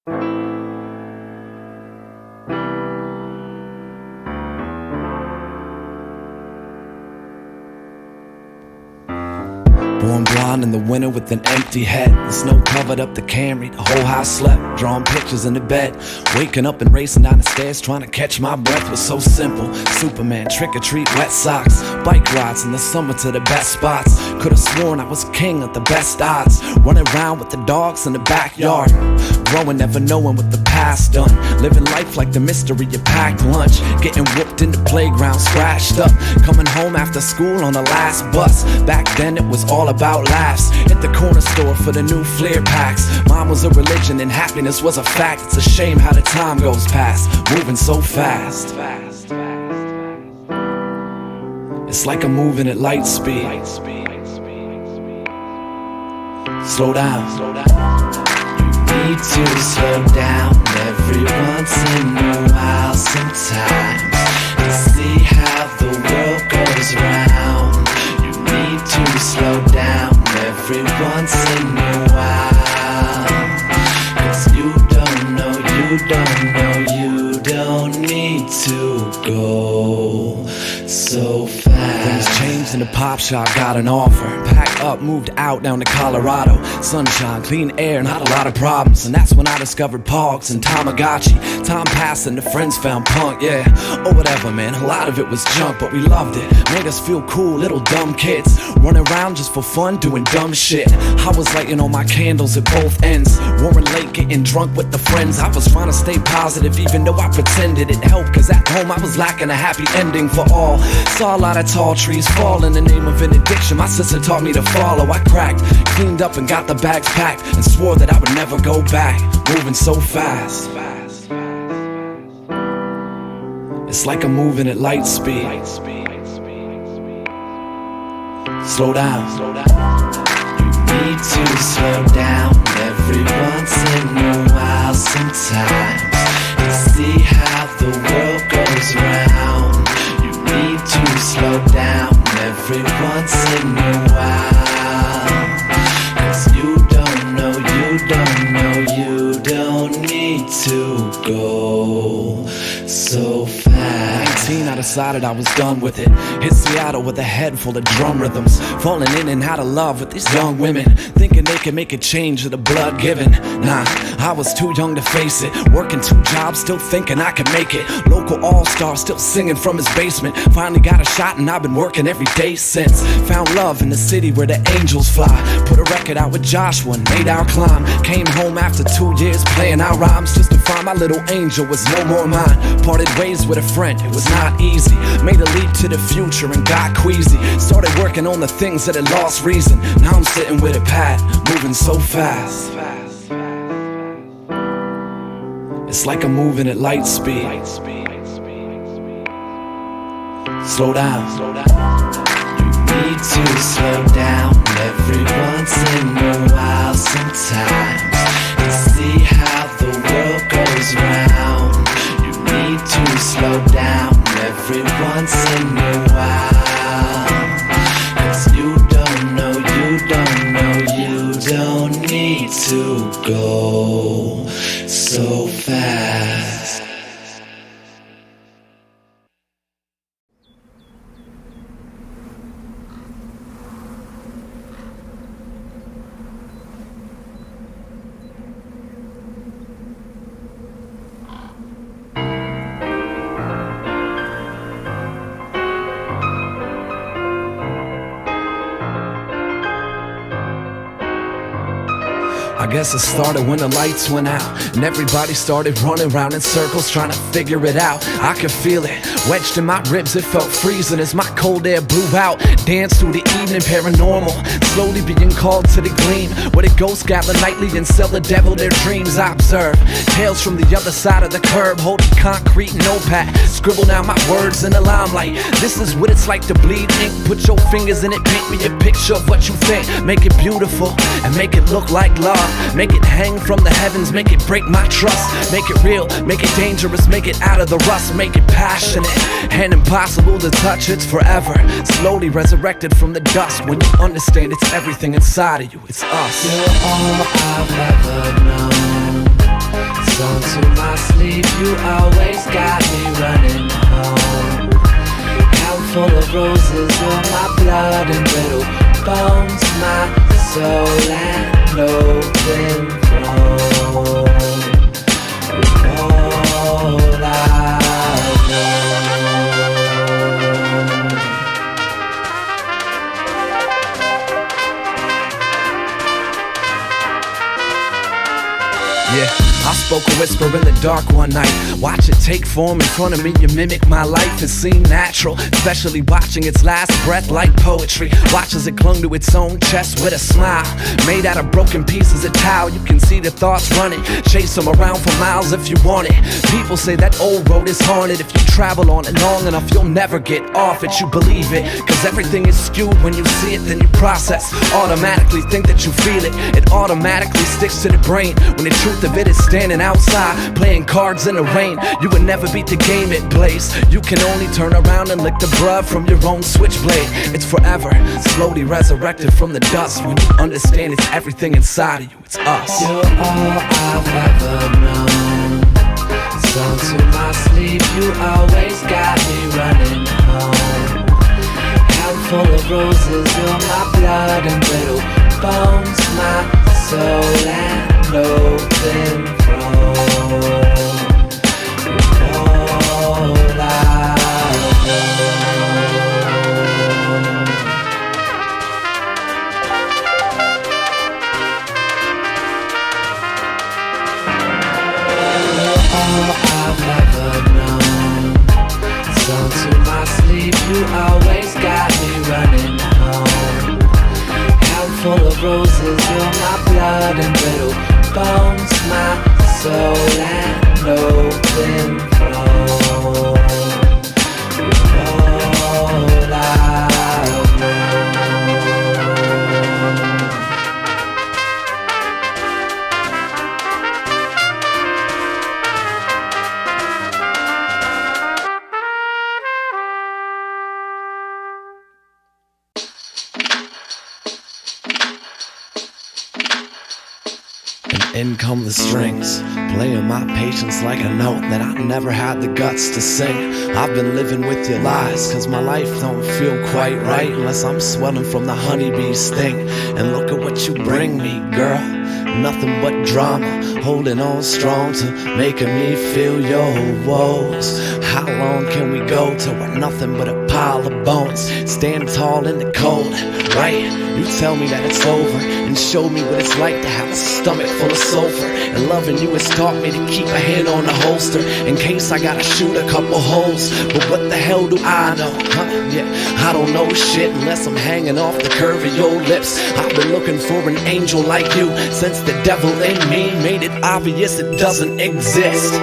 Born blind in the winter with an empty head. The snow covered up the Camry, the whole house slept. Drawing pictures in the bed, waking up and racing down the stairs, trying to catch my breath was so simple. Superman, trick or treat, wet socks, bike rides in the summer to the best spots. Could've sworn I was king of the best odds, running around with the dogs in the backyard. Growing, never knowing what the past done, living life like the mystery of packed lunch. Getting whooped in the playground, scratched up, coming home after school on the last bus. Back then it was all about laughs, hit the corner store for the new Fleer packs. Mine was a religion and happiness was a fact. It's a shame how the time goes past, moving so fast. It's like I'm moving at light speed. Slow down. You need to slow down every once in a while sometimes, to see how the world goes round. You need to slow down every once in a while, 'cause you don't know, you don't need to go so fast. Things changed in the pop shop, got an offer. Packed up, moved out down to Colorado. Sunshine, clean air, not a lot of problems. And that's when I discovered Pogs and Tamagotchi. Time passed and the friends found punk, yeah. Or whatever, man, a lot of it was junk, but we loved it. Made us feel cool, little dumb kids, running around just for fun, doing dumb shit. I was lighting all my candles at both ends, roaring late, getting drunk with the friends. I was trying to stay positive, even though I pretended it helped, 'cause at home I was lacking a happy ending for all. Saw a lot of tall trees fall in the name of an addiction my sister taught me to follow. I cracked, cleaned up and got the bags packed, and swore that I would never go back, moving so fast. It's like I'm moving at light speed. Slow down. You need to slow down every once in a while sometimes, to see how the world goes round. You need to slow down every once in a while, 'cause you don't know, you don't need to go so fast. 19, I decided I was done with it. Hit Seattle with a head full of drum rhythms, falling in and out of love with these young women, thinking they could make a change with the blood given. Nah, I was too young to face it. Working 2 jobs, still thinking I could make it. Local all-star, still singing from his basement. Finally got a shot and I've been working every day since. Found love in the city where the angels fly. Put a record out with Joshua and made our climb. Came home after 2 years playing our rhymes, just to find my little angel was no more mine. Parted ways with a friend, it was not easy. Made a leap to the future and got queasy. Started working on the things that had lost reason. Now I'm sitting with a pad, moving so fast. It's like I'm moving at light speed. Slow down. You need to slow down every once in a while sometimes, to see how the world goes round. You need to slow down every once in a while, 'cause you don't know, you don't need to go so fast. I guess it started when the lights went out, and everybody started running around in circles trying to figure it out. I could feel it, wedged in my ribs, it felt freezing as my cold air blew out. Danced through the evening, paranormal, slowly being called to the gleam, where the ghosts gather nightly and sell the devil their dreams. I observe tales from the other side of the curb, holding concrete notepad, scribble down my words in the limelight. This is what it's like to bleed ink, put your fingers in it, paint me a picture of what you think. Make it beautiful and make it look like love. Make it hang from the heavens, make it break my trust. Make it real, make it dangerous, make it out of the rust. Make it passionate and impossible to touch, it's forever. Slowly resurrected from the dust. When you understand it's everything inside of you, it's us. You're all I've ever known. roses, you're my blood and little bones, my soul and open throne. All I know. Yeah, I spoke a whisper in the dark one night. Watch it take form in front of me. You mimic my life, it seemed natural, especially watching its last breath like poetry. Watch as it clung to its own chest with a smile, made out of broken pieces of towel. You can see the thoughts running, chase them around for miles if you want it. People say that old road is haunted. If you travel on it long enough, you'll never get off it. You believe it, cause everything is skewed. When you see it, then you process, automatically think that you feel it. It automatically sticks to the brain, when the truth of it is standing outside, playing cards in the rain. You would never beat the game it plays. You can only turn around and lick the blood from your own switchblade. It's forever, slowly resurrected from the dust. When you understand it's everything inside of you, it's us. You're all I've ever known. Sung to my sleep, you always got me running home. Handful of roses, you're my blood and little bones, my soul and open throne. All I all I've ever known. Sung to my sleep, you always got me running home. Handful of roses, you're my blood and little bones, my soul and open throne. All I know. In come the strings, playing my patience like a note that I never had the guts to sing. I've been living with your lies, cause my life don't feel quite right unless I'm swelling from the honeybee's sting. And look at what you bring me, girl, nothing but drama, holding on strong to making me feel your woes. How long can we go till we're nothing but a pile of bones, standing tall in the cold, right? You tell me that it's over and show me what it's like to have a stomach full of sulfur. And loving you has taught me to keep a hand on the holster in case I gotta shoot a couple holes. But what the hell do I know, huh? Yeah, I don't know shit unless I'm hanging off the curve of your lips. I've been looking for an angel like you since the devil in me made it obvious it doesn't exist.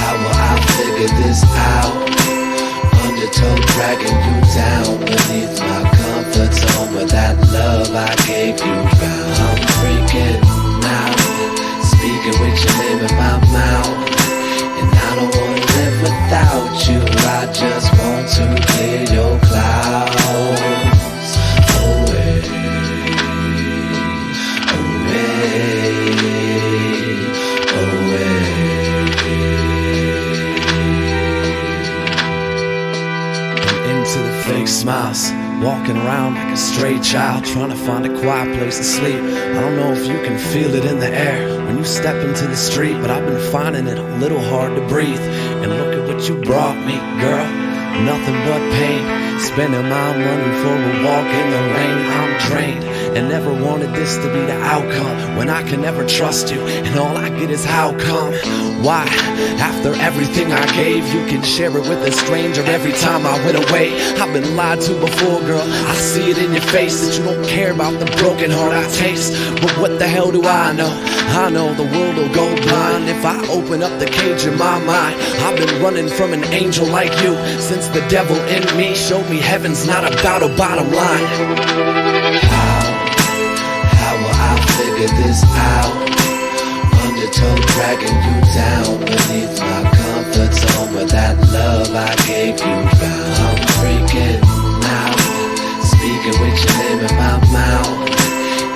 How will I figure this out? Undertow dragging you down beneath my comfort zone, where that love I gave you found. I'm freaking out, speaking with your name in my mouth, and I don't wanna live without you. I just want to clear your clouds away, away, away. To the fake smiles, walking around like a stray child, trying to find a quiet place to sleep. I don't know if you can feel it in the air when you step into the street, but I've been finding it a little hard to breathe. And look at what you brought me, girl, nothing but pain. Spending my money for a walk in the rain. I'm drained and never wanted this to be the outcome, when I can never trust you and all I get is how come. Why, after everything I gave, you can share it with a stranger every time I went away? I've been lied to before, girl, I see it in your face that you don't care about the broken heart I taste. But what the hell do I know? I know the world will go blind if I open up the cage in my mind. I've been running from an angel like you since the devil in me showed me heaven's not about a bottom line. How will I figure this out? Undertow dragging you down beneath my comfort zone, where that love I gave you found. I'm freaking out, speaking with your name in my mouth,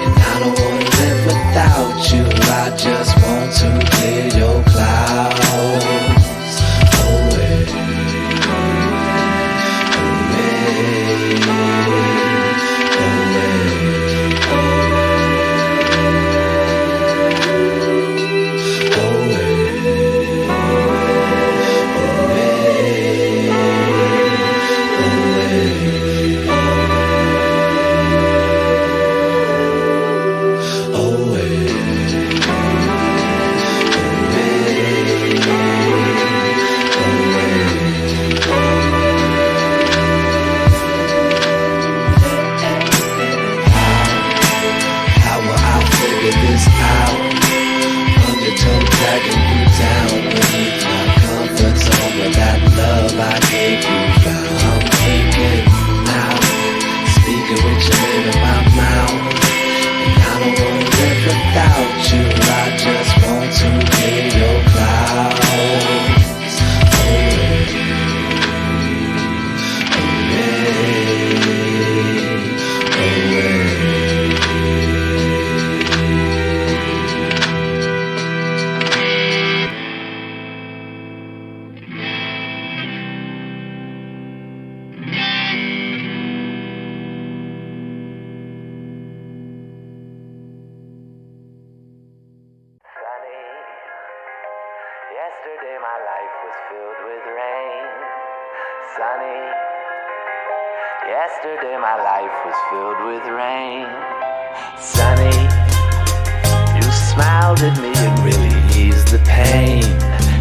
and I don't wanna live without you. I just want to clear your clouds away. Yesterday my life was filled with rain, sunny. Yesterday my life was filled with rain, sunny. You smiled at me and really eased the pain.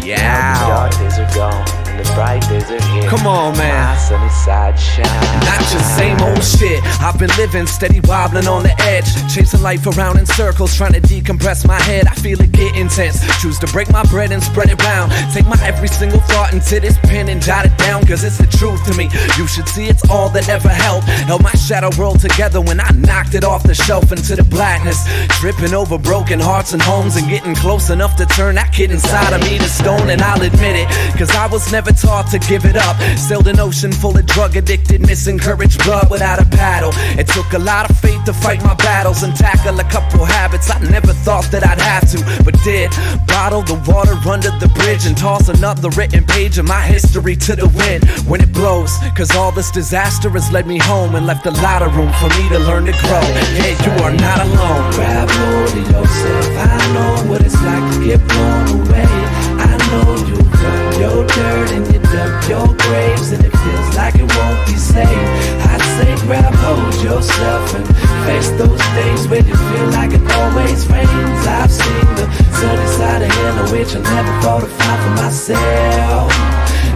Yeah. Now the dark days are gone and the bright days are here. Come on, man. My sunny side shine. Not just same old shit. I've been living steady, wobbling on the edge, chasing life around in circles, trying to decompress my head. I feel it get intense. Choose to break my bread and spread it round. Take my every single thought into this pen and jot it down, cause it's the truth to me. You should see it's all that ever helped. Held my shadow world together when I knocked it off the shelf into the blackness. Tripping over broken hearts and homes and getting close enough to turn that kid inside of me to stone. And I'll admit it, cause I was never taught to give it up. Sailed an ocean full of drug addicted, misencouraged blood without a paddle. It took a lot of faith to fight my battles and tackle a couple habits I never thought that I'd have to, but did. Bottle the water under the bridge and toss another written page of my history to the wind when it blows. Cause all this disaster has led me home and left a lot of room for me to learn to grow. Yeah, you are not alone. Grab hold of yourself. I know what it's like to get blown away. I know you've done your dirt and you dug your graves, and it feels like it won't be saved. I'd say grab hold yourself and face those days when you feel like it always rains. I've seen the sunny side of hell, which I never thought to find for myself.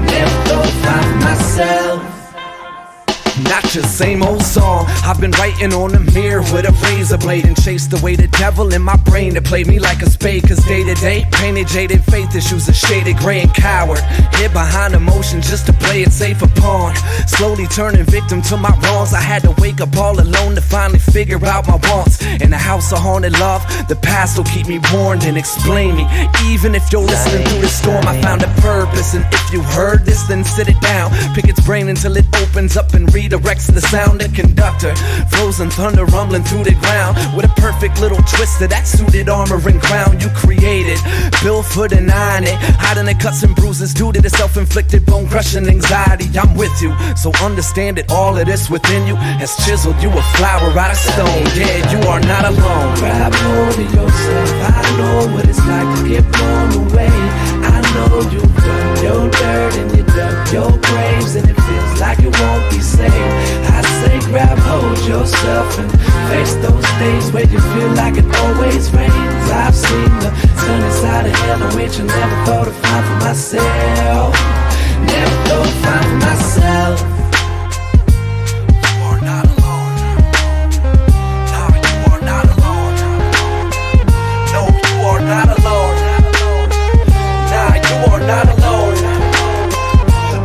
Never thought to find for myself. Not just same old song. I've been writing on the mirror with a razor blade and chased away the devil in my brain that played me like a spade. Cause day to day, painted jaded faith issues are shaded gray and coward. Hid behind emotions just to play it safe upon. Slowly turning victim to my wrongs. I had to wake up all alone to finally figure out my wants. In a house of haunted love, the past will keep me warned and explain me. Even if you're listening through the storm, I found a purpose. And if you heard this, then sit it down. Pick its brain until it opens up and redirects the sound of conductor. Frozen thunder rumbling through the ground with a perfect little twist of that suited armor and crown you created. Built for denying it, hiding the cuts and bruises due to the self-inflicted bone-crushing anxiety. I'm with you, so understand that all of this within you has chiseled you a flower out of stone. Yeah, you are not alone. Grab hold of yourself. I know what it's like to get blown away. I know you've done your dirt and you dug your graves, and it feels like it won't be saved. I say grab hold yourself and face those days where you feel like it always rains. I've seen the sunny side of hell, which I never thought to find for myself. Never thought to find for myself. You are not alone. No, you are not alone. No, you are not alone. Nah, you are not alone.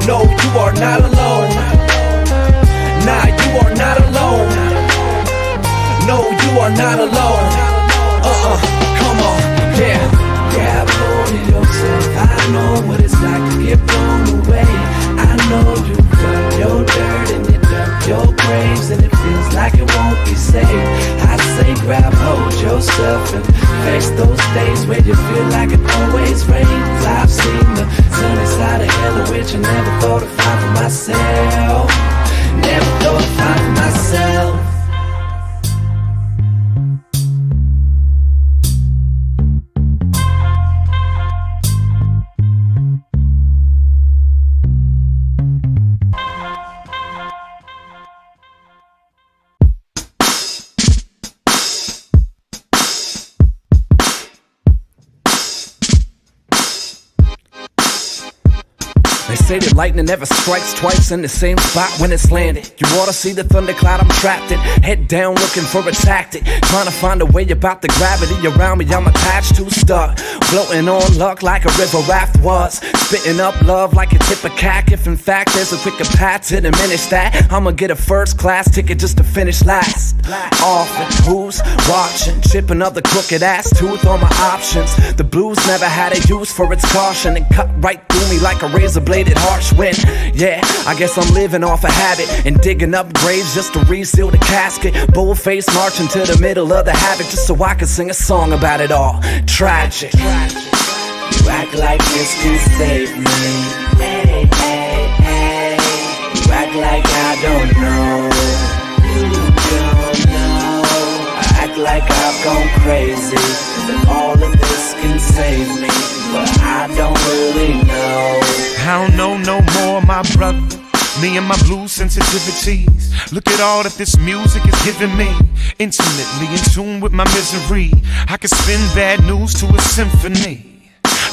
No, you are not alone. Nah, you are not alone. No, you are not alone. Come on, yeah. Grab hold of yourself. I know what it's like to get blown away. I know you've done your dirt and you dug your graves, and it feels like it won't be saved. I say grab hold yourself and face those days where you feel like it always rains. I've seen the sunny side of hell, which I never thought to find for myself. Never thought to find for myself. They say that lightning never strikes twice in the same spot when it's landed. You ought to see the thundercloud I'm trapped in. Head down looking for a tactic, trying to find a way about the gravity around me I'm attached to. Stuck, floating on luck like a river raft was. Spitting up love like a tip of cack. If in fact there's a quicker path to diminish that, I'ma get a first class ticket just to finish last. Often, who's watching? Chipping up the crooked ass tooth on my options. The blues never had a use for its caution. It cut right through me like a razor blade. Harsh wind, yeah, I guess I'm living off a habit and digging up graves just to reseal the casket. Bullface marching to the middle of the havoc just so I can sing a song about it all. Tragic. You act like this can save me. Hey, hey, hey. You act like I don't know. You don't know. I act like I've gone crazy, that all of this can save me, but I don't really my brother. Me and my blues sensitivities. Look at all that this music is giving me. Intimately in tune with my misery. I can spin bad news to a symphony.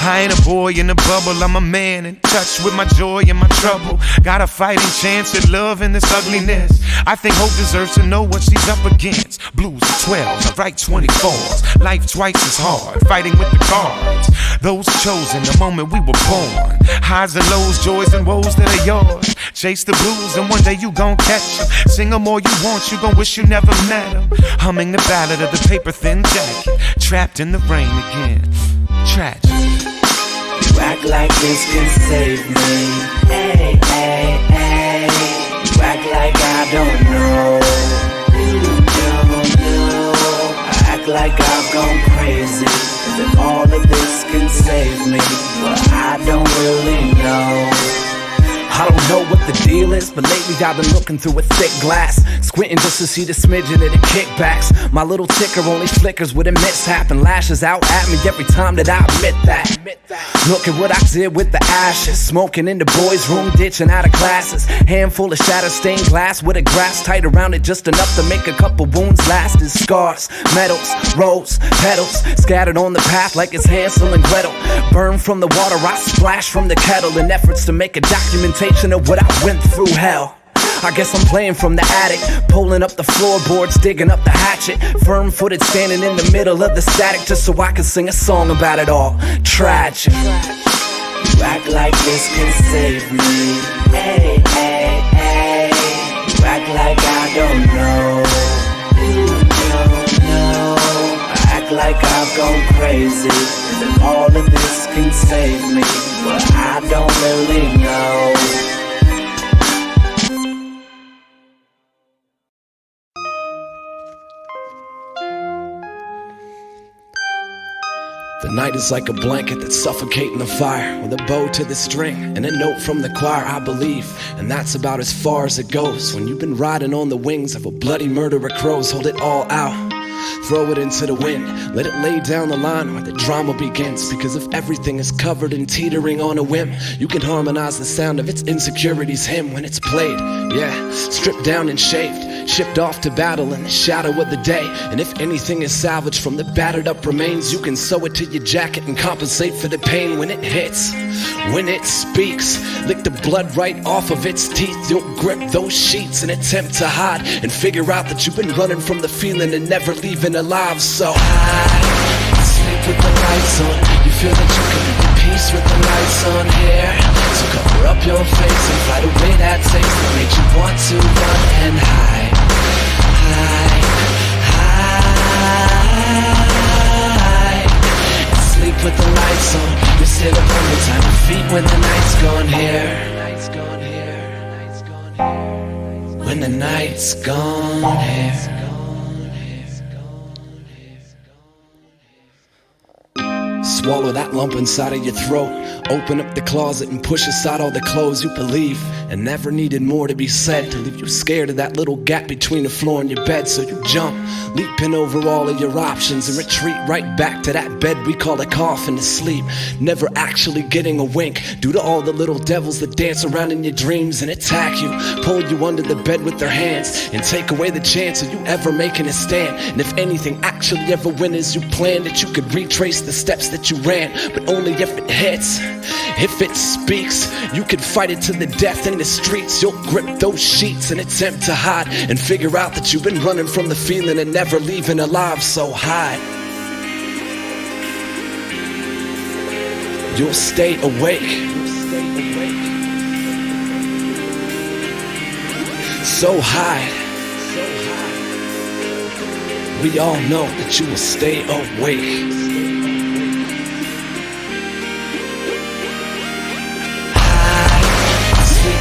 I ain't a boy in a bubble, I'm a man in touch with my joy and my trouble. Got a fighting chance at love in this ugliness. I think Hope deserves to know what she's up against. Blues are 12s, I write 24s. Life twice as hard, fighting with the cards. Those chosen the moment we were born. Highs and lows, joys and woes that are yours. Chase the blues and one day you gon' catch them. Sing them all you want, you gon' wish you never met them. Humming the ballad of the paper thin jacket. Trapped in the rain again. Tragic. You act like this can save me. Hey, hey, hey. You act like I don't know. You don't know. I act like I've gone crazy. As if all of this can save me. But I don't really know. I don't know what the deal is, but lately I've been looking through a thick glass, squinting just to see the smidgen of the kickbacks. My little ticker only flickers with a mishap and lashes out at me every time that I admit that. Look at what I did with the ashes, smoking in the boys' room, ditching out of classes. Handful of shatter-stained glass with a grass tight around it, just enough to make a couple wounds last as scars. Metals, rose, petals, scattered on the path like it's Hansel and Gretel. Burned from the water, I splash from the kettle in efforts to make a documentation of what I went through. Hell, I guess I'm playing from the attic, pulling up the floorboards, digging up the hatchet, firm-footed, standing in the middle of the static, just so I can sing a song about it all. Tragic. You act like this can save me. Hey, hey, hey. You act like I don't know. You don't know. I act like I've gone crazy. That all of this can save me, but I don't really know. The night is like a blanket that's suffocating the fire, with a bow to the string and a note from the choir. I believe, and that's about as far as it goes. When you've been riding on the wings of a bloody murderer crows, hold it all out, throw it into the wind, let it lay down the line where the drama begins. Because if everything is covered and teetering on a whim, you can harmonize the sound of its insecurities hymn when it's played. Yeah, stripped down and shaved, shipped off to battle in the shadow of the day. And if anything is salvaged from the battered up remains, you can sew it to your jacket and compensate for the pain when it hits. When it speaks, lick the blood right off of its teeth. You'll grip those sheets and attempt to hide, and figure out that you've been running from the feeling and never leaving alive. So I sleep with the lights on. You feel that you can be at peace with the lights on here. So cover up your face and fight away that taste that makes you want to run and hide. Hide, hide. And sleep with the lights on. You sit up on your tiny feet when the night's gone here. When the night's gone here. swallow that lump inside of your throat. Open up the closet and push aside all the clothes you believe and never needed more to be said, to leave you scared of that little gap between the floor and your bed. So you jump, leaping over all of your options and retreat right back to that bed we call a coffin to sleep, never actually getting a wink due to all the little devils that dance around in your dreams and attack you, pull you under the bed with their hands and take away the chance of you ever making a stand. And if anything actually ever went as you planned, that you could retrace the steps that you ran, but only if it hits. If it speaks, you could fight it to the death in the streets. You'll grip those sheets and attempt to hide and figure out that you've been running from the feeling and never leaving alive. So hide. You'll stay awake. So hide. We all know that you will stay awake.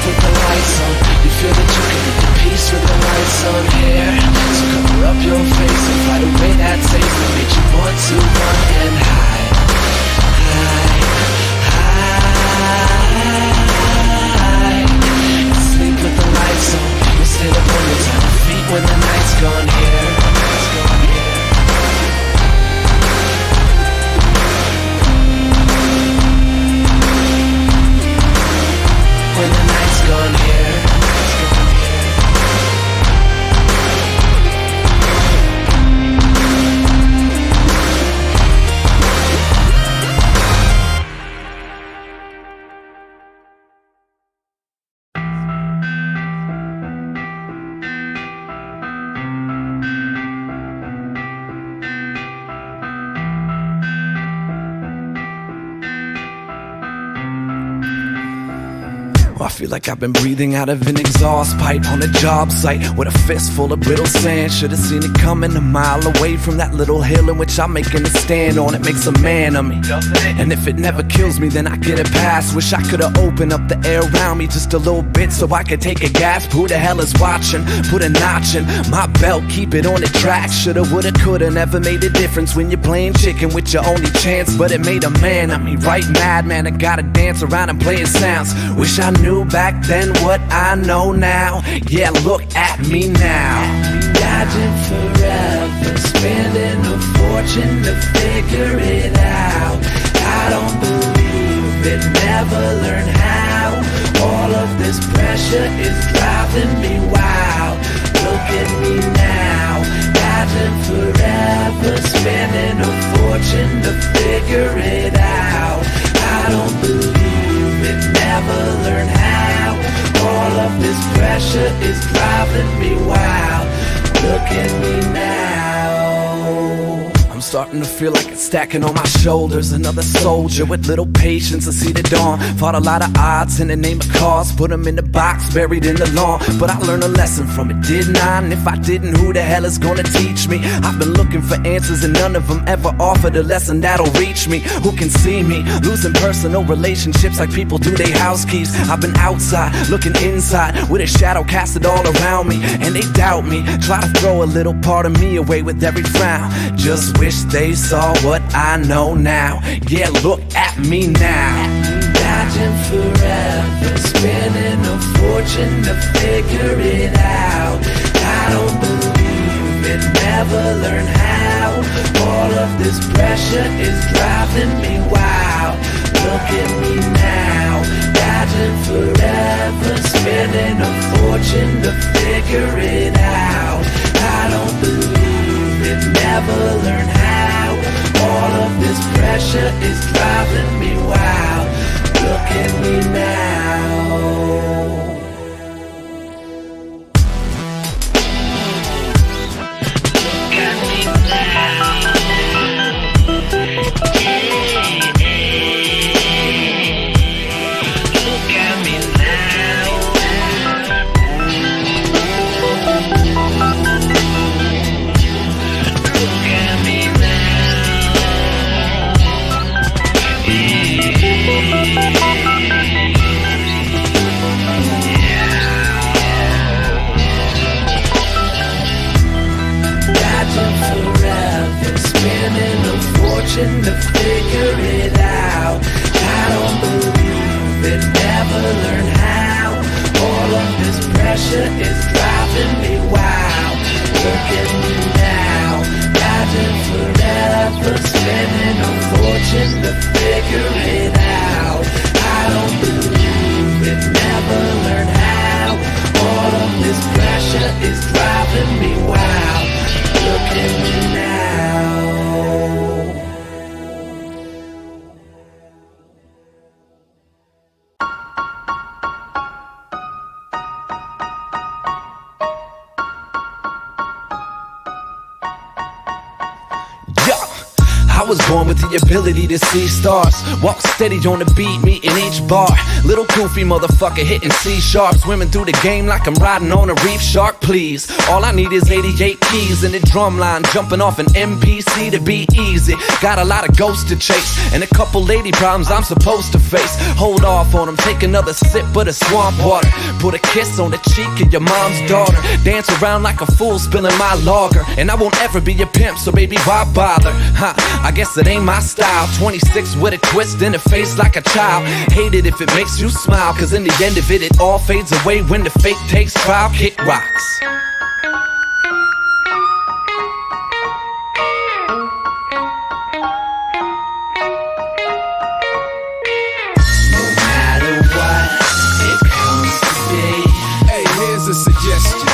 With the lights on, you feel that you can get peace with the lights on here. So cover up your face and fight away that taste that makes you want to run and hide. Hide, hide. Sleep with the lights on. You stay up on your tiny feet when the night's gone here. I feel like I've been breathing out of an exhaust pipe on a job site with a fist full of brittle sand. Should've seen it coming a mile away from that little hill in which I'm making a stand on. It makes a man of me, and if it never kills me, then I get a pass. Wish I could've opened up the air around me just a little bit so I could take a gasp. Who the hell is watching? Put a notch in my belt, keep it on the track. Shoulda, woulda, coulda, never made a difference when you're playing chicken with your only chance. But it made a man of me, right? Madman, I gotta dance around and play sounds. Wish I knew back then what I know now. Yeah, look at me now. Dodging forever, spending a fortune to figure it out. I don't believe it, never learn how. All of this pressure is driving me wild. Look at me now, dodging forever, spending a fortune to figure it out. I don't believe it, never learn how. All of this pressure is driving me wild. Look at me now. I'm starting to feel like it's stacking on my shoulders. Another soldier with little patience to see the dawn. Fought a lot of odds in the name of cause. Put them in the box, buried in the lawn. But I learned a lesson from it, didn't I? And if I didn't, who the hell is gonna teach me? I've been looking for answers and none of them ever offered a lesson that'll reach me. Who can see me? Losing personal relationships like people do their house keys. I've been outside, looking inside, with a shadow casted all around me. And they doubt me, try to throw a little part of me away with every frown. Just wish they saw what I know now. Yeah, look at me now. Dodging forever, spending a fortune to figure it out. I don't believe it, never learn how. All of this pressure is driving me wild. Look at me now, dodging forever, spending a fortune to figure it out. I don't believe it, never learn how. All of this pressure is driving me wild. Look at me now. Look at me now. Look at me now. Look at me Dodging forever, spending a fortune to figure it out. I don't believe it, never learn how. All of this pressure is driving me wild. Look at me now, dodging forever, spending a fortune to figure it out. I don't believe it, never learn how. All of this pressure is driving me wild. Look at me now. I was born with the ability to see stars. Walk steady on the beat, meeting each bar. Little goofy motherfucker hitting C sharp. Swimming through the game like I'm riding on a reef shark, please. All I need is 88 keys and a drum line. Jumping off an MPC to be easy. Got a lot of ghosts to chase and a couple lady problems I'm supposed to face. Hold off on them, take another sip of the swamp water. Put a kiss on the cheek of your mom's daughter. Dance around like a fool spilling my lager. And I won't ever be your pimp, so baby, why bother? I guess it ain't my style. 26 with a twist in the face like a child. Hate it if it makes you smile, cause in the end of it, it all fades away when the fake takes trial. Kick rocks. No matter what it comes to be, hey, here's a suggestion.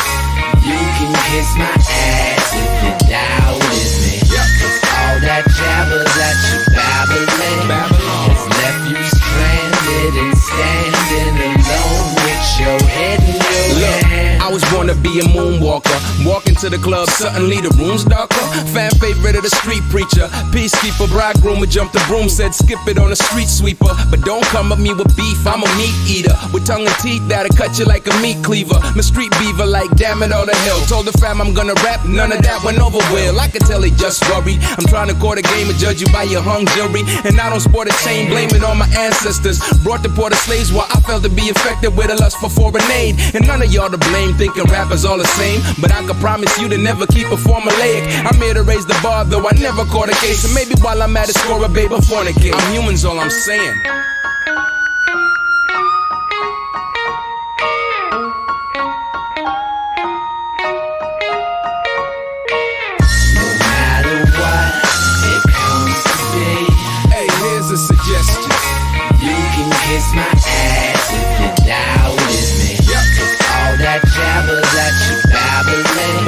you can kiss my ass if you doubted me. Cause all that jabber that you babbling has left you stranded and standing alone with your head in your hand. I was born to be a moonwalker, walking to the club, suddenly the room's darker. Fan favorite of the street preacher, peacekeeper, bridegroom would jump the broom, said skip it on a street sweeper. But don't come at me with beef, I'm a meat eater with tongue and teeth that'll cut you like a meat cleaver. I'm a street beaver, like damn it all the hell. Told the fam I'm gonna rap, none of that went over well. I could tell he just worried. I'm trying to court a game and judge you by your hung jury, and I don't sport a chain, blame it on my ancestors. Brought the port of slaves while I felt to be affected with a lust for foreign aid. And none of y'all to blame, thinking rappers all the same. But I can promise you to never keep a formulaic. I'm here to raise the bar, though I never caught a case. And maybe while I'm at it, score a babe or fornicate. I'm human's all I'm saying. No matter what it comes to be, Hey, here's a suggestion. you can kiss my ass if you doubted me. Cause all that jabber that you babbling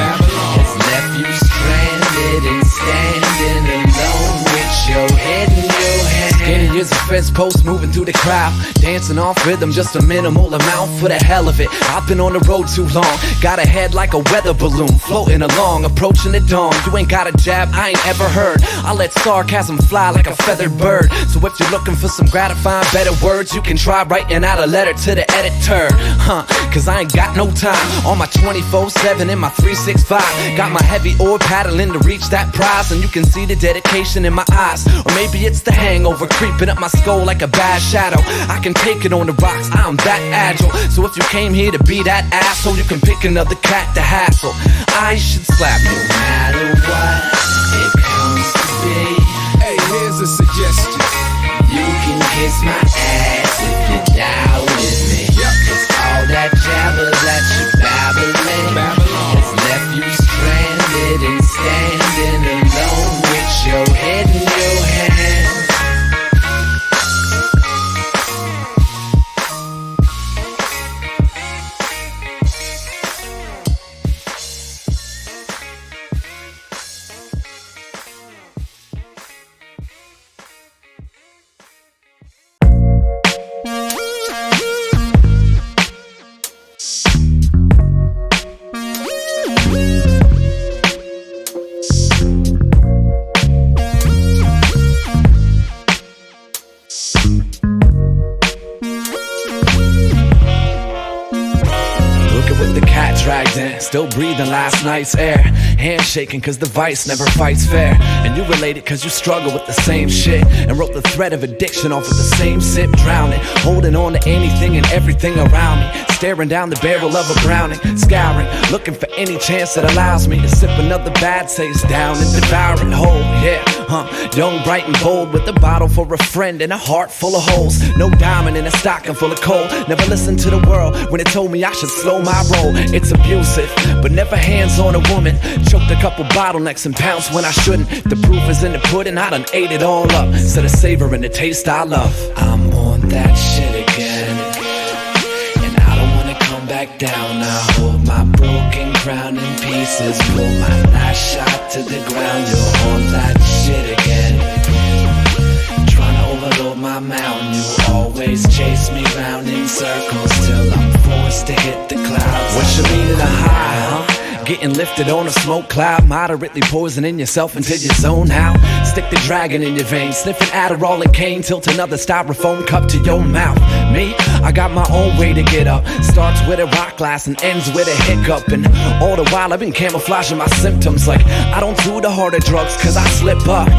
has left you stranded and standing alone with your head in your hand. Skinny as a fence post moving through the crowd, dancing off rhythm, just a minimal amount for the hell of it. I've been on the road too long, got a head like a weather balloon, floating along, approaching the dawn. You ain't got a jab I ain't ever heard. I let sarcasm fly like a feathered bird. So if you're looking for some gratifying better words, you can try writing out a letter to the editor. Cause I ain't got no time on my 24/7 and my 365. Got my heavy oar paddling to reach that prize, and you can see the dedication in my eyes. Or maybe it's the hangover creeping up my skull like a bad shadow. I can take it on the rocks, I'm that agile. So if you came here to be that asshole, you can pick another cat to hassle. I should slap you. No matter what it comes to be, Hey, here's a suggestion. you can kiss my ass if you doubted me. Cause all that jabber that you babbling has left you stranded and standing alone with your head in your hand. Dragged in, still breathing last night's air. Handshaking cause the vice never fights fair. And you related cause you struggle with the same shit, and wrote the thread of addiction off of the same sip. Drowning, holding on to anything and everything around me. Staring down the barrel of a Browning, scouring, looking for any chance that allows me to sip another bad taste down and devour it whole. Yeah, young, bright and bold, with a bottle for a friend and a heart full of holes. No diamond in a stocking full of coal. Never listened to the world when it told me I should slow my roll. It's abusive, but never hands on a woman. Choked a couple bottlenecks and pounced when I shouldn't. The proof is in the pudding, I done ate it all up. Instead of savoring the taste I love. I'm on that shit again, and I don't wanna come back down. I hold my broken crown in pieces, pull my last shot to the ground. You're on that shit again, trying to overload my mountain. You always chase me round in circles till I'm forced to hit the clouds. What's your meaning of high, huh? Getting lifted on a smoke cloud, moderately poisoning yourself until you zone out. Stick the dragon in your veins, sniffing Adderall and cane, tilt another styrofoam cup to your mouth. Me, I got my own way to get up. Starts with a rock glass and ends with a hiccup. And all the while I've been camouflaging my symptoms, like I don't do the harder drugs cause I slip up.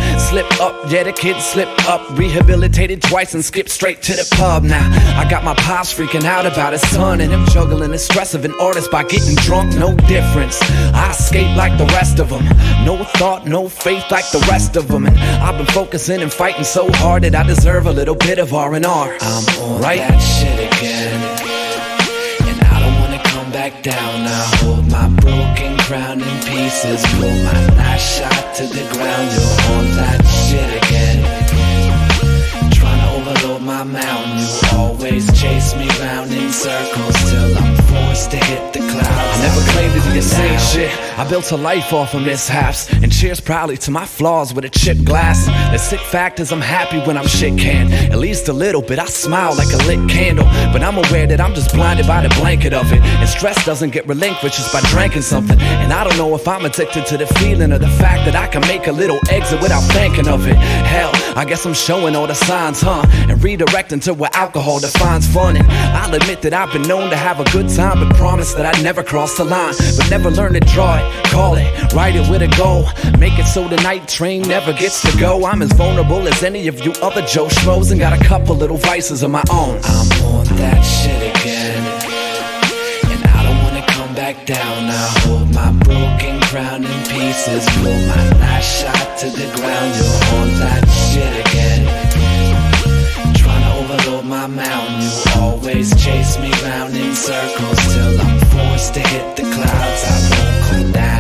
Yeah, the kid slipped up, rehabilitated twice and skipped straight to the pub. Now I got my pops freaking out about his son, and him juggling the stress of an artist by getting drunk. No difference, I escape like the rest of them. No thought, no faith like the rest of them. And I've been focusing and fighting so hard that I deserve a little bit of R&R. I'm on that shit again, and I don't wanna come back down. I hold my broken crown in pieces, pull my last shot to the ground. You're on that shit again, trying to overload my mountain. You always chase me round in circles till I'm forced to hit the clouds. I never claimed to be this ain't shit. I built a life off of mishaps, and cheers proudly to my flaws with a chipped glass. The sick fact is I'm happy when I'm shit canned. At least a little bit, I smile like a lit candle. But I'm aware that I'm just blinded by the blanket of it, and stress doesn't get relinquished just by drinking something. And I don't know if I'm addicted to the feeling or the fact that I can make a little exit without thinking of it. Hell, I guess I'm showing all the signs, huh? And redirecting to where alcohol defines fun. And I'll admit that I've been known to have a good time, but promise that I'd never cross the line. But never learn to draw it, call it, write it with a goal. Make it so the night train never gets to go. I'm as vulnerable as any of you other Joe Schmoes, and got a couple little vices of my own. I'm on that shit again, and I don't wanna come back down. I hold my broken crown in pieces, pull my last shot to the ground. You're on that shit again, trying to overload my mountain. You always chase me round in circles till I'm forced to hit the clouds. I won't come down.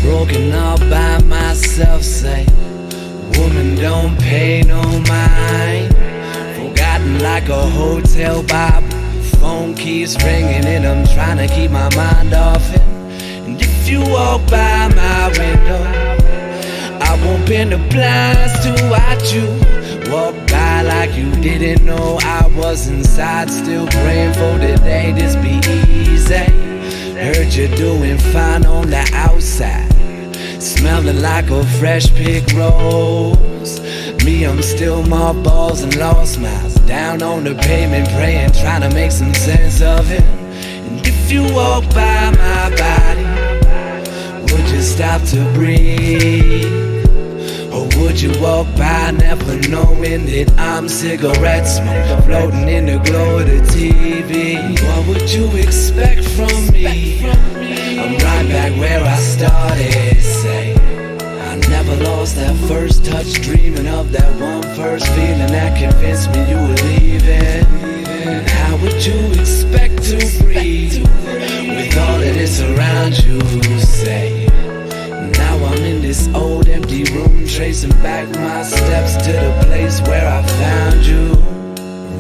Broken up by myself, say, woman don't pay no mind. Forgotten like a hotel Bible, phone keeps ringing and I'm trying to keep my mind off it. And if you walk by my window, I won't bend the blinds to watch you walk by like you didn't know I was inside, still praying for the day this be easy. Heard you're doing fine on the outside, smelling like a fresh picked rose. Me, I'm still mothballs and lost miles, down on the pavement praying, trying to make some sense of it. And if you walk by my body, would you stop to breathe? Or would you walk by never knowing that I'm cigarette smoke floating in the glow of the TV? What would you expect from me? I'm right back where I started, say. I never lost that first touch, dreaming of that one first feeling that convinced me you were leaving. And how would you expect to breathe with all of this around you, say? Now I'm in this old empty room, tracing back my steps to the place where I found you.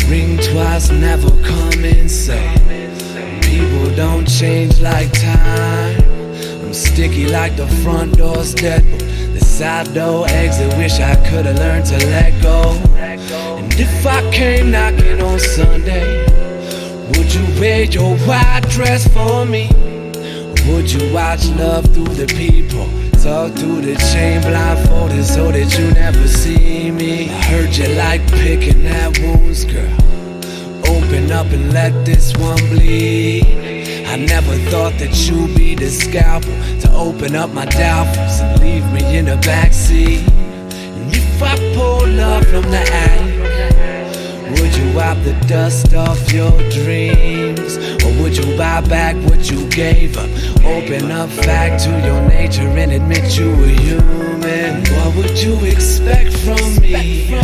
Ring twice, never come inside. People don't change like time. I'm sticky like the front door's deadbolt, the side door exit, wish I could've learned to let go. And if I came knocking on Sunday, would you wear your white dress for me? Would you watch love through the peephole, talk through the chain blindfolded so that you never see me? I heard you like picking at wounds, girl. Open up and let this one bleed. I never thought that you'd be the scalpel to open up my doubtfuls and leave me in the backseat. And if I pull love from the attic, would you wipe the dust off your dreams? Or would you buy back what you gave up? Open up back to your nature and admit you were human. What would you expect from me?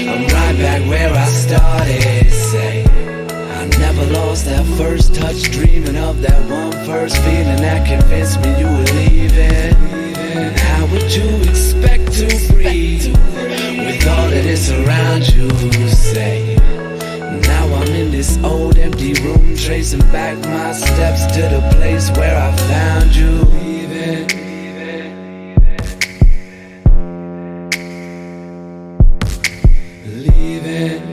I'm right back where I started, say. I never lost that first touch, dreaming of that one first feeling that convinced me you were leaving. And how would you expect to breathe with all of this around you, say? Now I'm in this old empty room, tracing back my steps to the place where I found you. Leaving. Leaving.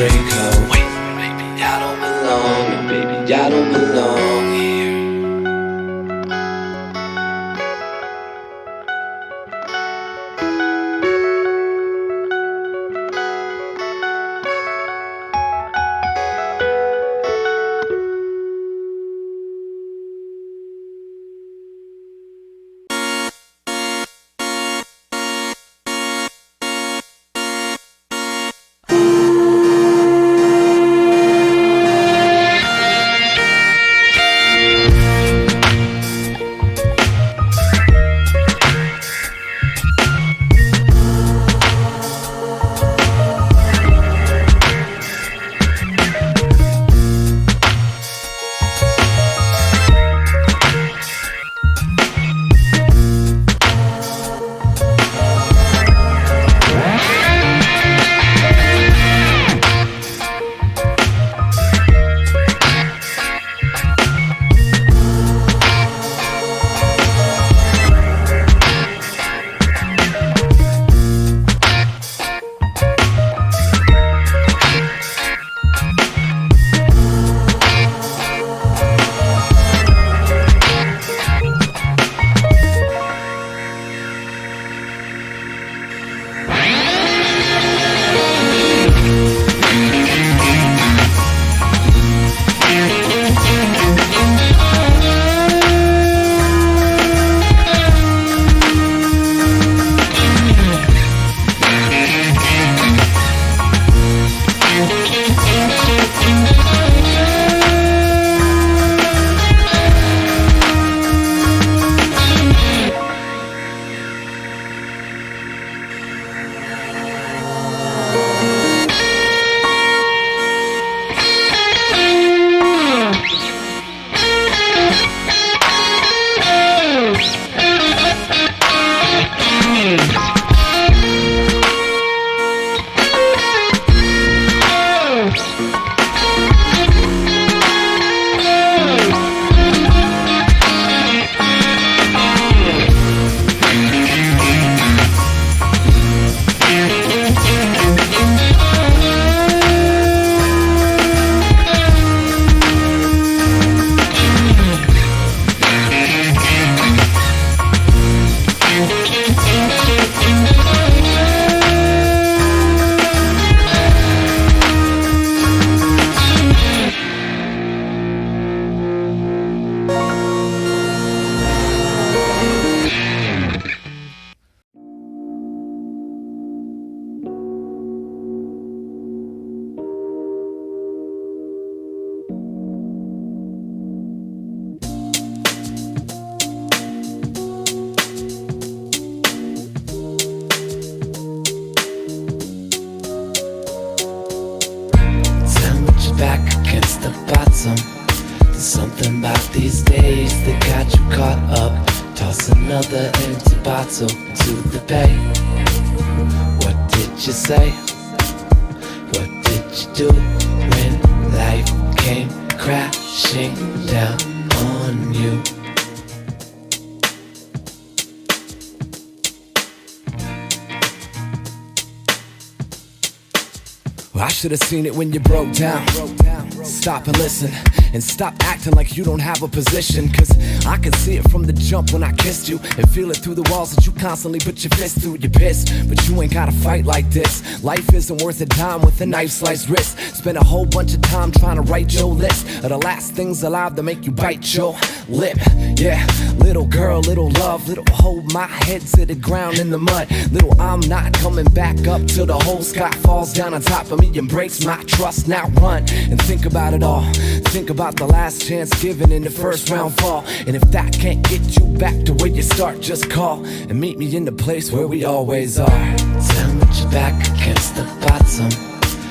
break up. Wait, maybe I don't belong, and baby I don't belong here. Back against the bottom. There's something about these days that got you caught up. Toss another empty bottle into the bay. What did you say? What did you do when life came crashing down on you? I should have seen it when you broke down. Stop and listen, and stop acting like you don't have a position. Cause I can see it from the jump when I kissed you, and feel it through the walls that you constantly put your fist through. You're pissed, but you ain't gotta fight like this. Life isn't worth a dime with a knife sliced wrist. Spend a whole bunch of time trying to write your list of the last things allowed to make you bite your lip. Yeah, little girl, little love, little hold my head to the ground in the mud. Little I'm not coming back up till the whole sky falls down on top of me. Embrace my trust, now run and think about it all. Think about the last chance given in the first round fall. And if that can't get you back to where you start, just call and meet me in the place where we always are. Tell me you're back against the bottom.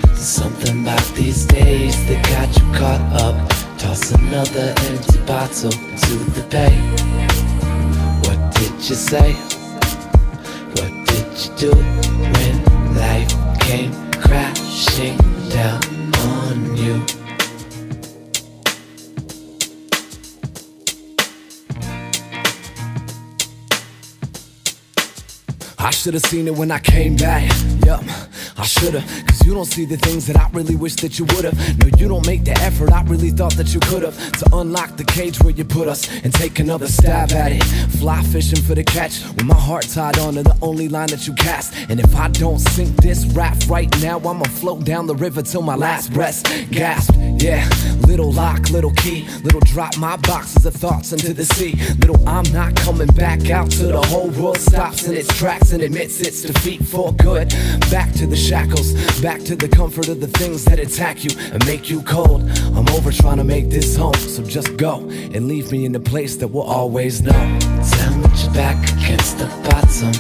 There's something about these days that got you caught up. Toss another empty bottle into the bay. What did you say? What did you do when life came crashing down on you? I should have seen it when I came back. Yup, I should've, cause you don't see the things that I really wish that you would've. No, you don't make the effort I really thought that you could've, to unlock the cage where you put us and take another stab at it. Fly fishing for the catch with my heart tied on to the only line that you cast. And if I don't sink this rap right now, I'ma float down the river till my last breath gasped. Yeah, little lock, little key, little drop my boxes of thoughts into the sea. Little I'm not coming back out till the whole world stops in its tracks and admits its defeat for good. Back to the shackles, back to the comfort of the things that attack you and make you cold. I'm over trying to make this home, so just go and leave me in the place that we'll always know. Tell me you're back against the bottom.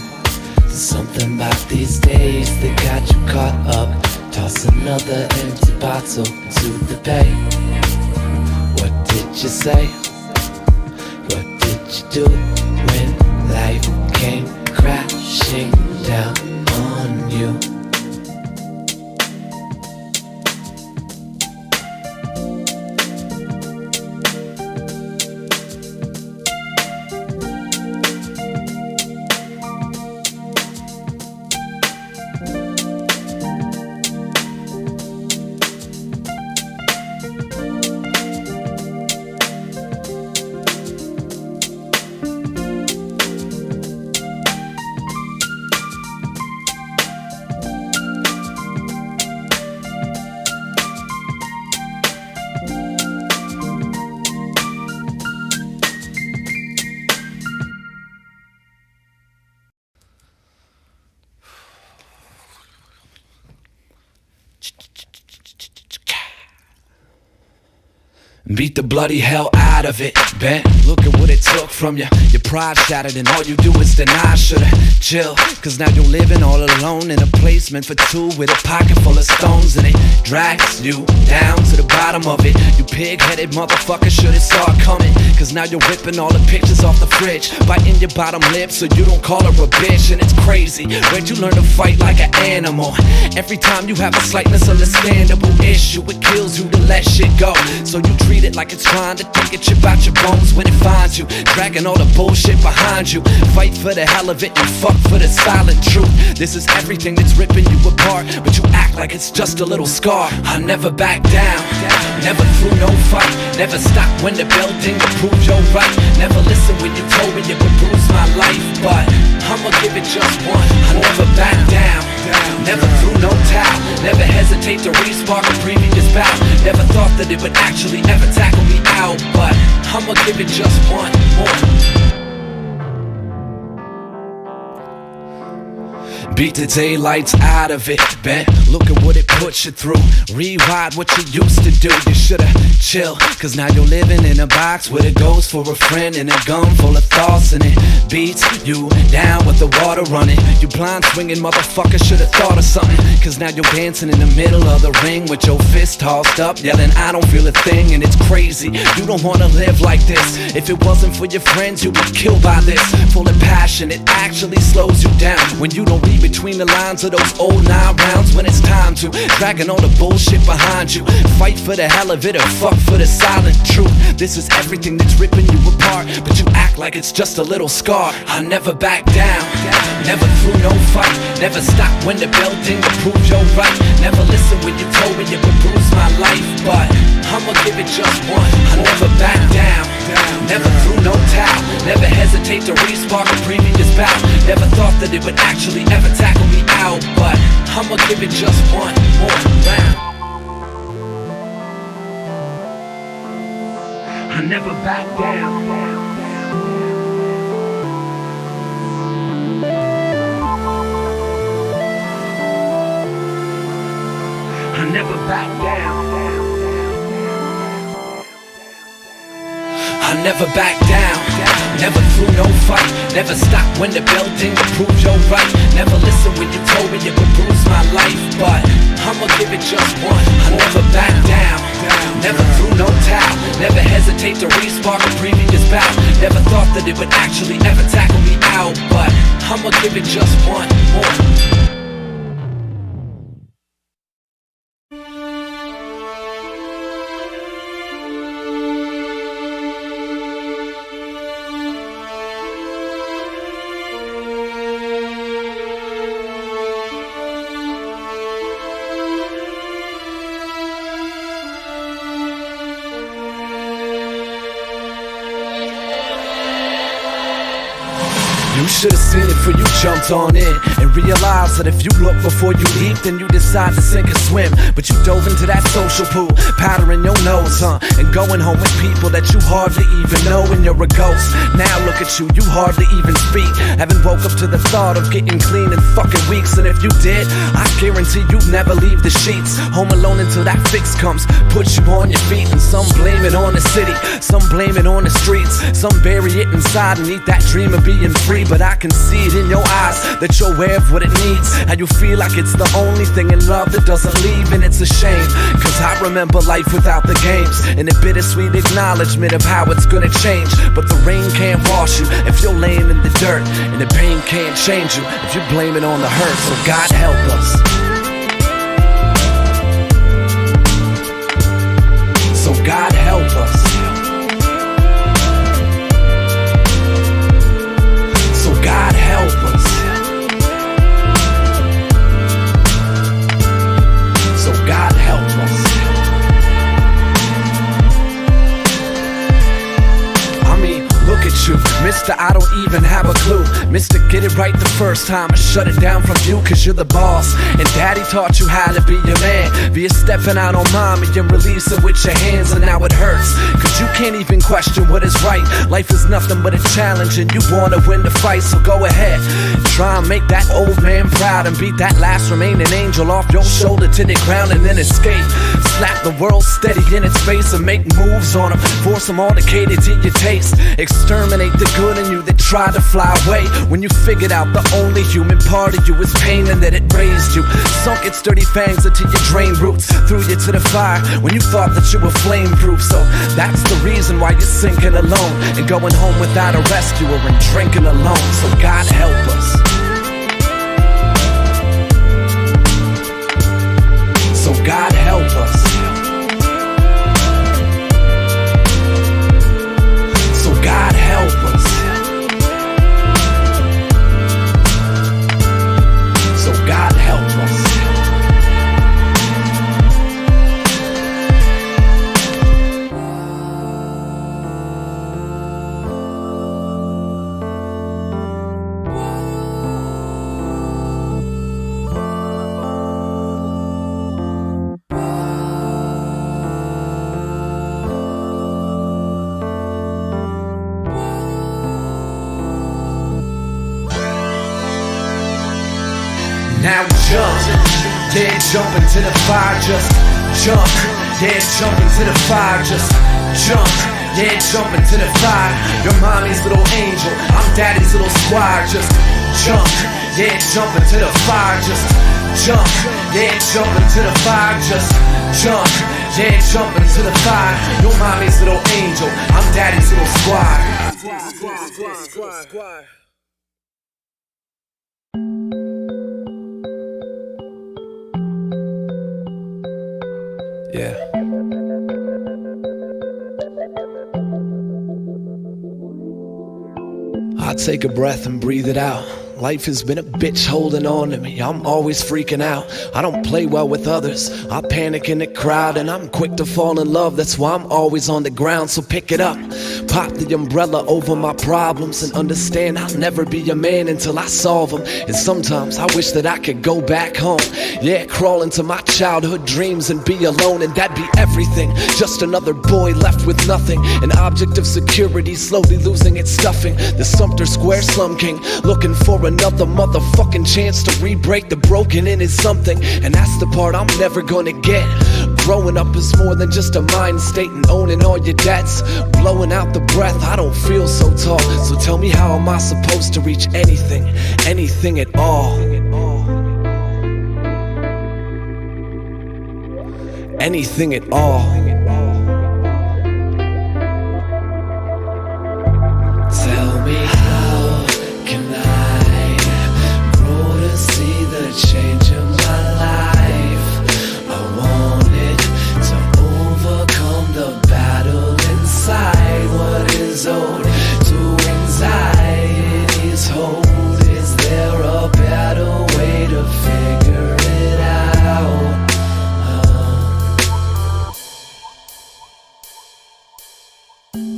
There's something about these days that got you caught up. Toss another empty bottle into the bay. What did you say? What did you do when life came crashing down on you? Beat the bloody hell out of it, Ben. Look at what it took from you. Your pride shattered and all you do is deny. Shoulda chill, cause now you're living all alone in a place meant for two with a pocket full of stones. And it drags you down to the bottom of it. You pig-headed motherfucker, should it start coming? Cause now you're ripping all the pictures off the fridge, biting your bottom lip so you don't call her a bitch. And it's crazy, where'd you learn to fight like an animal? Every time you have a slight misunderstandable issue, it kills you to let shit go. So you treat it like it's trying to take a chip out your bones when it finds you, dragging all the bullshit behind you. Fight for the hell of it and fuck for the silent truth. This is everything that's ripping you apart, but you act like it's just a little scar. I never back down, never threw no fight, never stop when the bell ding to prove you're right. Never listen when you told me it would bruise my life, but I'ma give it just one. I never back down, never threw no towel, never hesitate to re-spark a previous bout. Never thought that it would actually ever tackle me out, but I'ma give it just one more. Beat the daylights out of it, Ben. Look at what it puts you through. Rewrite what you used to do. You shoulda chill, cause now you're living in a box with a ghost for a friend and a gun full of thoughts. And it beats you down with the water running. You blind swinging motherfucker, shoulda thought of something. Cause now you're dancing in the middle of the ring with your fist tossed up, yelling I don't feel a thing. And it's crazy, you don't wanna live like this. If it wasn't for your friends, you'd be killed by this. Full of passion, it actually slows you down when you don't read between the lines of those old 9 rounds. When it's time to, dragging all the bullshit behind you. Fight for the hell of it or fuck for the silent truth. This is everything that's ripping you apart, but you act like it's just a little scar. I never back down, never threw no fight, never stop when the bell ding to prove you're right. Never listen when you told me it would bruise my life, but I'ma give it just one. I never back down, never threw no towel, never hesitate to re-spark a previous bout. Never thought that it would actually ever tackle me out, but I'ma give it just one more round. I never back down. I never back down. I never back down, never threw no fight, never stop when the bell ding to prove you're right. Never listen when you told me it would bruise my life, but I'ma give it just one. I never back down, never threw no towel, never hesitate to re-spark a previous bout. Never thought that it would actually ever tackle me out, but I'ma give it just one more. You should've seen it before you jumped on in, and realized that if you look before you leap, then you decide to sink or swim. But you dove into that social pool, powdering your nose, and going home with people that you hardly even know, and you're a ghost. Now look at you, you hardly even speak. Haven't woke up to the thought of getting clean in fucking weeks, and if you did, I guarantee you'd never leave the sheets. Home alone until that fix comes, put you on your feet. And some blame it on the city, some blame it on the streets, some bury it inside and eat that dream of being free. But I can see it in your eyes that you're aware of what it needs, how you feel like it's the only thing in love that doesn't leave. And it's a shame, cause I remember life without the games, and the bittersweet acknowledgement of how it's gonna change. But the rain can't wash you if you're laying in the dirt, and the pain can't change you if you blame it on the hurt. So God help us. So God help us. So God help us. So God help us. I mean, look at you, Mr. I don't even have a clue. Mr. Get it right the first time, I shut it down from you, cause you're the boss. And daddy taught you how to be your man, via stepping out on mommy and releasing with your hands. And now it hurts, cause you can't even question what is right. Life is nothing but a challenge, and you wanna win the fight. So go ahead, try and make that old man proud, and beat that last remaining angel off your shoulder to the ground, and then escape. Slap the world steady in its face and make moves on them, force them all to cater to your taste. Exterminate the good in you that tried to fly away, when you figured out the only human part of you is pain, and that it raised you. Sunk its dirty fangs into your drain roots, threw you to the fire when you thought that you were flame proof. So that's the reason why you're sinking alone, and going home without a rescuer, and drinking alone. So God help us. So God help us. So God help us. So God help us. Now jump, yeah, jump into the fire, just jump, yeah, jump into the fire, just jump, yeah, jump into the fire. Your mommy's little angel, I'm daddy's little squire, just jump, yeah, jump into the fire, just jump, yeah, jump into the fire, just jump, yeah, jump into the fire. Your mommy's little angel, I'm daddy's little squire. Yeah. I take a breath and breathe it out. Life has been a bitch holding on to me. I'm always freaking out. I don't play well with others. I panic in the crowd, and I'm quick to fall in love. That's why I'm always on the ground, so pick it up. Pop the umbrella over my problems, and understand I'll never be a man until I solve them. And sometimes I wish that I could go back home. Yeah, crawl into my childhood dreams and be alone, and that'd be everything. Just another boy left with nothing, an object of security slowly losing its stuffing. The Sumter Square Slum King, looking for another motherfucking chance to re-break the broken in is something, and that's the part I'm never gonna get. Growing up is more than just a mind state, and owning all your debts, blowing out the breath, I don't feel so tall. So tell me, how am I supposed to reach anything, anything at all? Anything at all. Tell me, how can I grow to see the change in my life? I want it to overcome the battle inside. What is owed to anxiety's hold? Is there a better way to figure it out?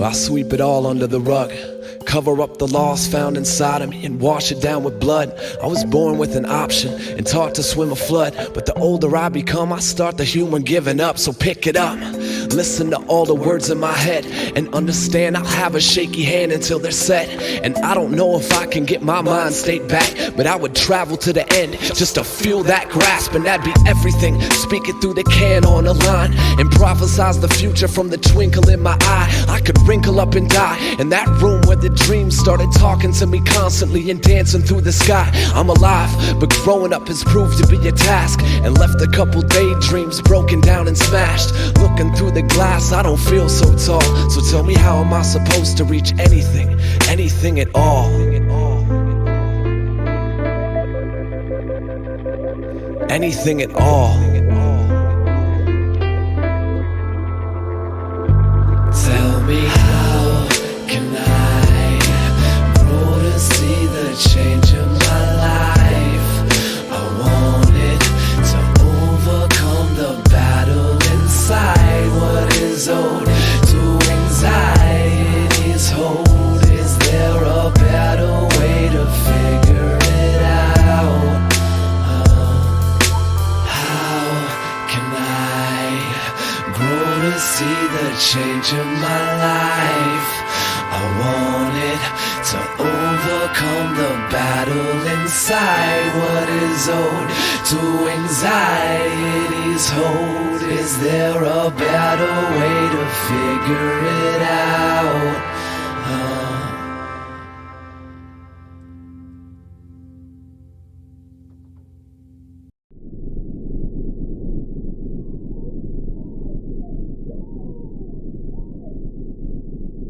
I sweep it all under the rug, cover up the loss found inside of me and wash it down with blood. I was born with an option and taught to swim a flood, but the older I become, I start to humor giving up. So pick it up, listen to all the words in my head, and understand I'll have a shaky hand until they're set. And I don't know if I can get my mind state back, but I would travel to the end just to feel that grasp, and that'd be everything. Speak it through the can on a line and prophesize the future from the twinkle in my eye. I could wrinkle up and die in that room where the dreams started talking to me constantly and dancing through the sky. I'm alive, but growing up has proved to be a task, and left a couple daydreams broken down and smashed. Looking through the glass, I don't feel so tall. So tell me, how am I supposed to reach anything, anything at all? Anything at all. Tell me, how can I grow to see the change in my life? I want it to overcome the battle inside. What is owed to anxiety's hold? Is there a better way to figure it out? How can I grow to see the change in my life? I want it to overcome the battle inside. What is owed to anxiety's hold? Is there a better way to figure it out?